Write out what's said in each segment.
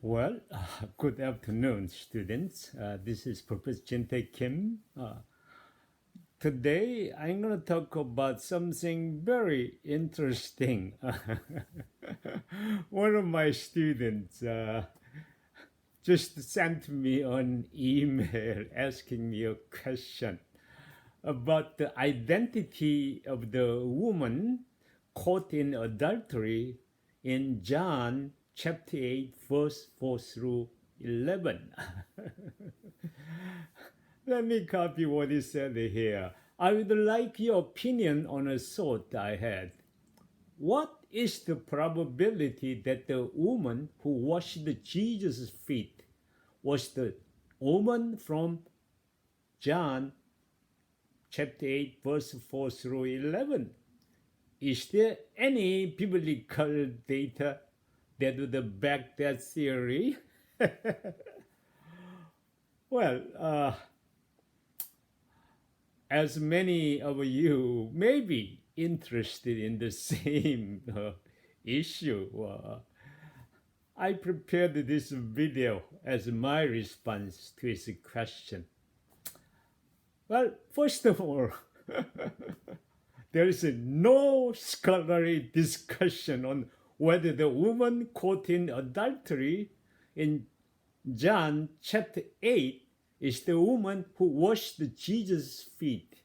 Well, good afternoon, students. This is Professor Jin-Tae Kim. Today, I'm going to talk about something very interesting. One of my students just sent me an email asking me a question about the identity of the woman caught in adultery in John chapter 8, verse 4 through 11. Let me copy what he said here. I would like your opinion on a thought I had. What is the probability that the woman who washed Jesus' feet was the woman from John chapter 8, verse 4 through 11? Is there any biblical data that would back that theory? Well, as many of you may be interested in the same issue, I prepared this video as my response to his question. Well, first of all, there is no scholarly discussion on whether the woman caught in adultery in John chapter 8 is the woman who washed Jesus' feet.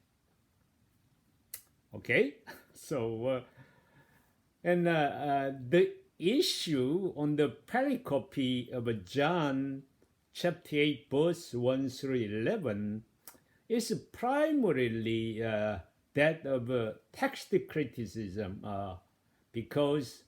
Okay? So, the issue on the pericope of John chapter 8, verse 1 through 11 is primarily that of text criticism because,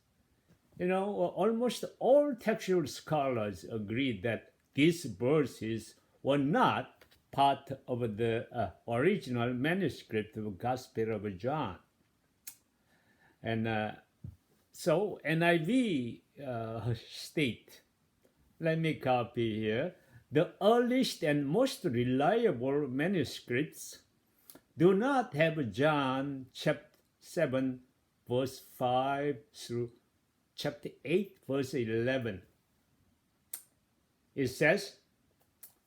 almost all textual scholars agree that these verses were not part of the original manuscript of the Gospel of John. And so NIV state, let me copy here, the earliest and most reliable manuscripts do not have John chapter 7 verse 5 through chapter 8 verse 11. It says,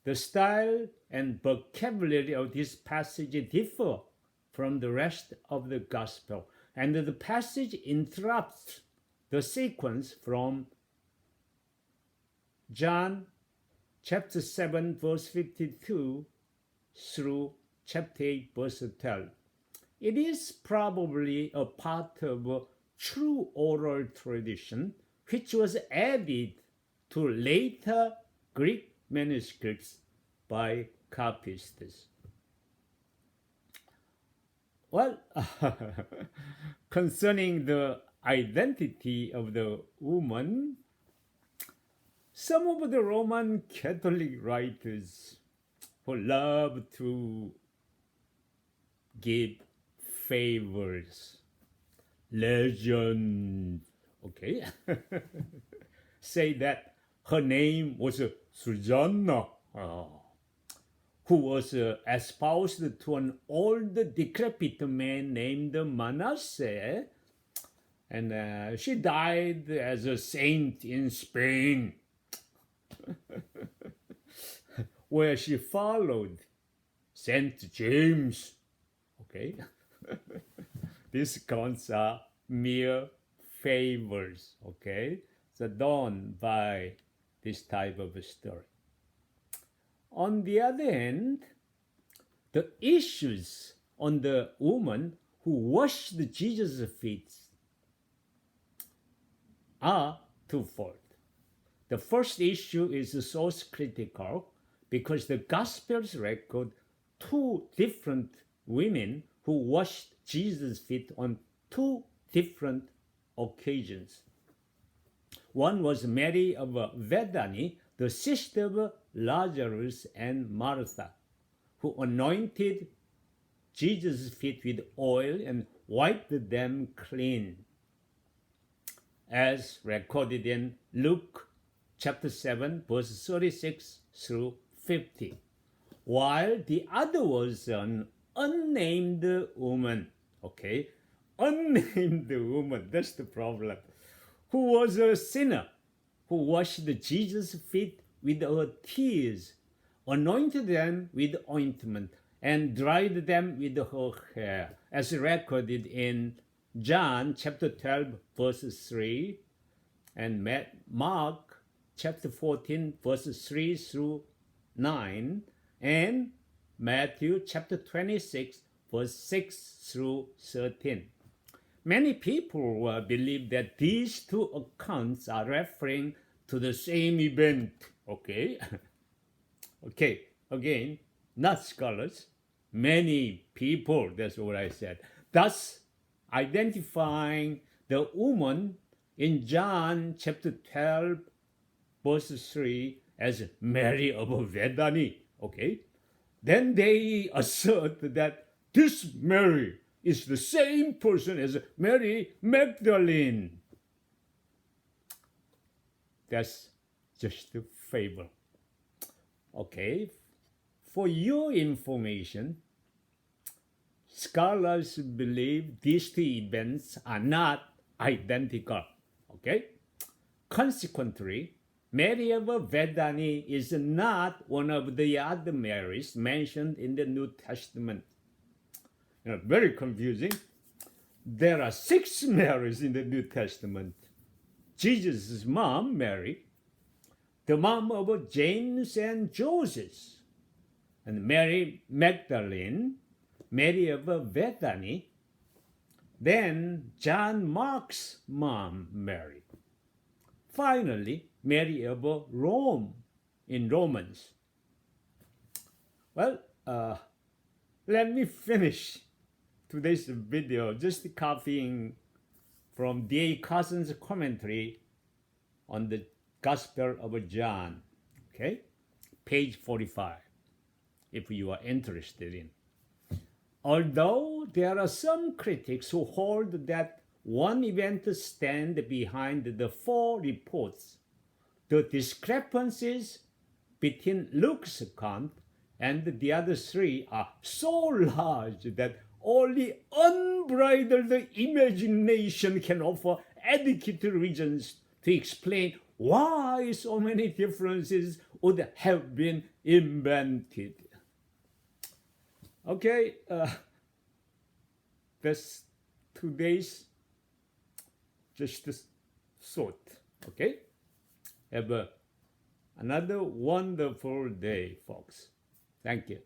the style and vocabulary of this passage differ from the rest of the gospel, and the passage interrupts the sequence from John chapter 7 verse 52 through chapter 8 verse 12. It is probably a part of a true oral tradition which was added to later Greek manuscripts by copyists. Well, concerning the identity of the woman, some of the Roman Catholic writers who love to give favors, legend, okay, say that her name was Susanna, who was espoused to an old decrepit man named Manasseh, and she died as a saint in Spain, where she followed Saint James. Okay, these accounts are mere favors, okay, so done by this type of a story. On the other hand, the issues on the woman who washed Jesus' feet are twofold. The first issue is source critical because the Gospels record two different women who washed Jesus' feet on two different occasions. One was Mary of Bethany, the sister of Lazarus and Martha, who anointed Jesus' feet with oil and wiped them clean, as recorded in Luke chapter 7, verse 36 through 50. While the other was an unnamed woman, okay? Unnamed woman, that's the problem, who was a sinner, who washed Jesus' feet with her tears, anointed them with ointment, and dried them with her hair, as recorded in John chapter 12, verses 3, and Mark chapter 14, verses 3 through 9, and Matthew chapter 26, verse 6 through 13. Many people believe that these two accounts are referring to the same event. Okay? Okay, again, not scholars. Many people, that's what I said. Thus, identifying the woman in John chapter 12, verse 3 as Mary of Bethany. Okay? Then they assert that this Mary is the same person as Mary Magdalene. That's just a fable. Okay, for your information, scholars believe these two events are not identical. Okay? Consequently, Mary of Bethany is not one of the other Marys mentioned in the New Testament. Very confusing. There are 6 Marys in the New Testament. Jesus' mom, Mary, the mom of James and Joseph, and Mary Magdalene, Mary of Bethany, then John Mark's mom, Mary. Finally, Mary of Rome in Romans. Well, let me finish today's video just copying from D.A. Carson's commentary on the Gospel of John, okay? Page 45, if you are interested in. Although there are some critics who hold that one event stands behind the 4 reports, the discrepancies between Luke's account and the other 3 are so large that only unbridled imagination can offer adequate reasons to explain why so many differences would have been invented. Okay, that's today's just thought. Okay, have another wonderful day, folks. Thank you.